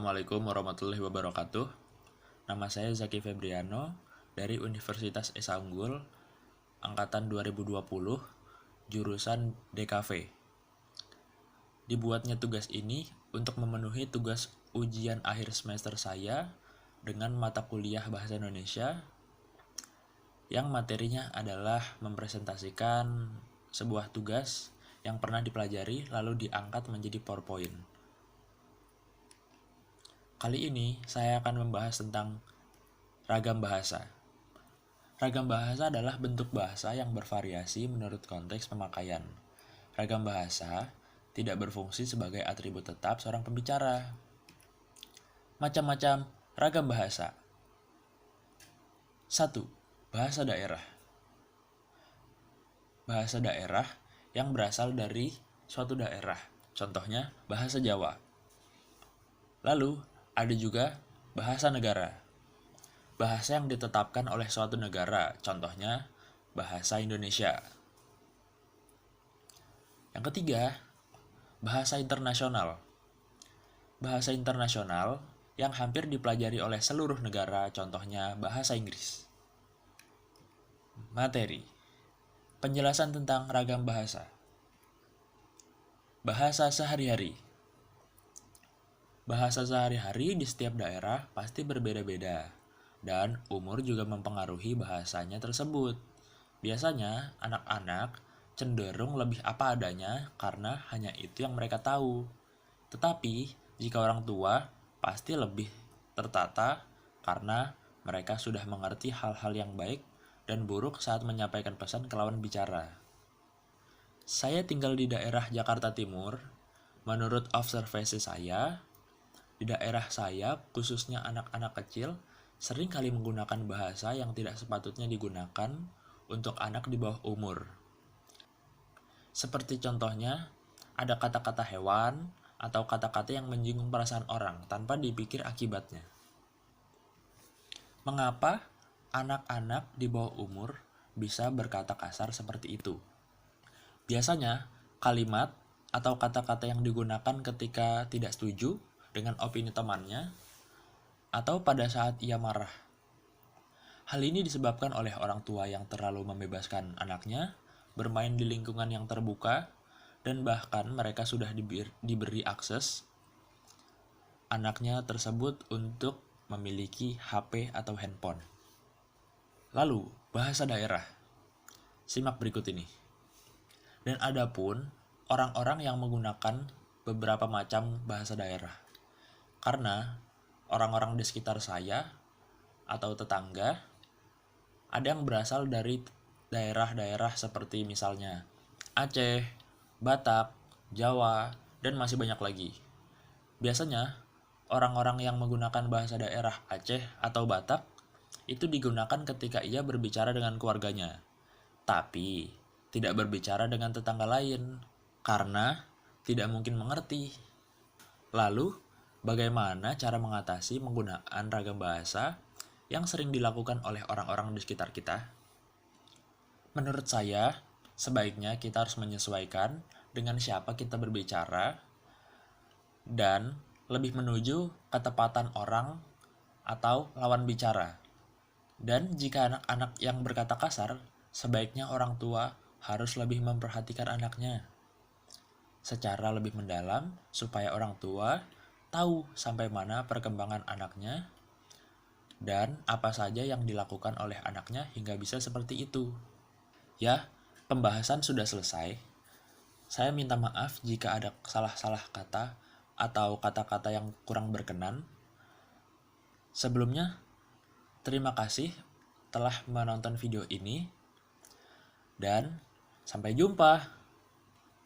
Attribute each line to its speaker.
Speaker 1: Assalamualaikum warahmatullahi wabarakatuh. Nama saya Zaki Febriano dari Universitas Esa Unggul, Angkatan 2020, jurusan DKV. Dibuatnya tugas ini untuk memenuhi tugas ujian akhir semester saya dengan mata kuliah Bahasa Indonesia yang materinya adalah mempresentasikan sebuah tugas yang pernah dipelajari lalu diangkat menjadi PowerPoint. Kali ini saya akan membahas tentang ragam bahasa. Ragam bahasa adalah bentuk bahasa yang bervariasi menurut konteks pemakaian. Ragam bahasa tidak berfungsi sebagai atribut tetap seorang pembicara. Macam-macam ragam bahasa. 1. Bahasa daerah. Bahasa daerah yang berasal dari suatu daerah. Contohnya bahasa Jawa. Lalu ada juga bahasa negara. Bahasa yang ditetapkan oleh suatu negara, contohnya bahasa Indonesia. Yang ketiga, bahasa internasional. Bahasa internasional yang hampir dipelajari oleh seluruh negara, contohnya bahasa Inggris. Materi. Penjelasan tentang ragam bahasa. Bahasa sehari-hari. Bahasa sehari-hari di setiap daerah pasti berbeda-beda, dan umur juga mempengaruhi bahasanya tersebut. Biasanya, anak-anak cenderung lebih apa adanya karena hanya itu yang mereka tahu. Tetapi, jika orang tua pasti lebih tertata karena mereka sudah mengerti hal-hal yang baik dan buruk saat menyampaikan pesan ke lawan bicara. Saya tinggal di daerah Jakarta Timur. Menurut observasi saya, di daerah saya, khususnya anak-anak kecil, sering kali menggunakan bahasa yang tidak sepatutnya digunakan untuk anak di bawah umur. Seperti contohnya, ada kata-kata hewan atau kata-kata yang menyinggung perasaan orang tanpa dipikir akibatnya. Mengapa anak-anak di bawah umur bisa berkata kasar seperti itu? Biasanya, kalimat atau kata-kata yang digunakan ketika tidak setuju dengan opini temannya, atau pada saat ia marah. Hal ini disebabkan oleh orang tua yang terlalu membebaskan anaknya bermain di lingkungan yang terbuka, dan bahkan mereka sudah diberi akses anaknya tersebut untuk memiliki HP atau handphone. Lalu, bahasa daerah. Simak berikut ini. Dan adapun orang-orang yang menggunakan beberapa macam bahasa daerah. Karena orang-orang di sekitar saya atau tetangga ada yang berasal dari daerah-daerah seperti misalnya Aceh, Batak, Jawa, dan masih banyak lagi. Biasanya orang-orang yang menggunakan bahasa daerah Aceh atau Batak itu digunakan ketika ia berbicara dengan keluarganya, tapi tidak berbicara dengan tetangga lain karena tidak mungkin mengerti. Lalu, bagaimana cara mengatasi penggunaan ragam bahasa yang sering dilakukan oleh orang-orang di sekitar kita? Menurut saya, sebaiknya kita harus menyesuaikan dengan siapa kita berbicara dan lebih menuju ketepatan orang atau lawan bicara. Dan jika anak-anak yang berkata kasar, sebaiknya orang tua harus lebih memperhatikan anaknya secara lebih mendalam supaya orang tua tahu sampai mana perkembangan anaknya dan apa saja yang dilakukan oleh anaknya hingga bisa seperti itu. Ya, pembahasan sudah selesai. Saya minta maaf jika ada salah-salah kata atau kata-kata yang kurang berkenan. Sebelumnya, terima kasih telah menonton video ini dan sampai jumpa.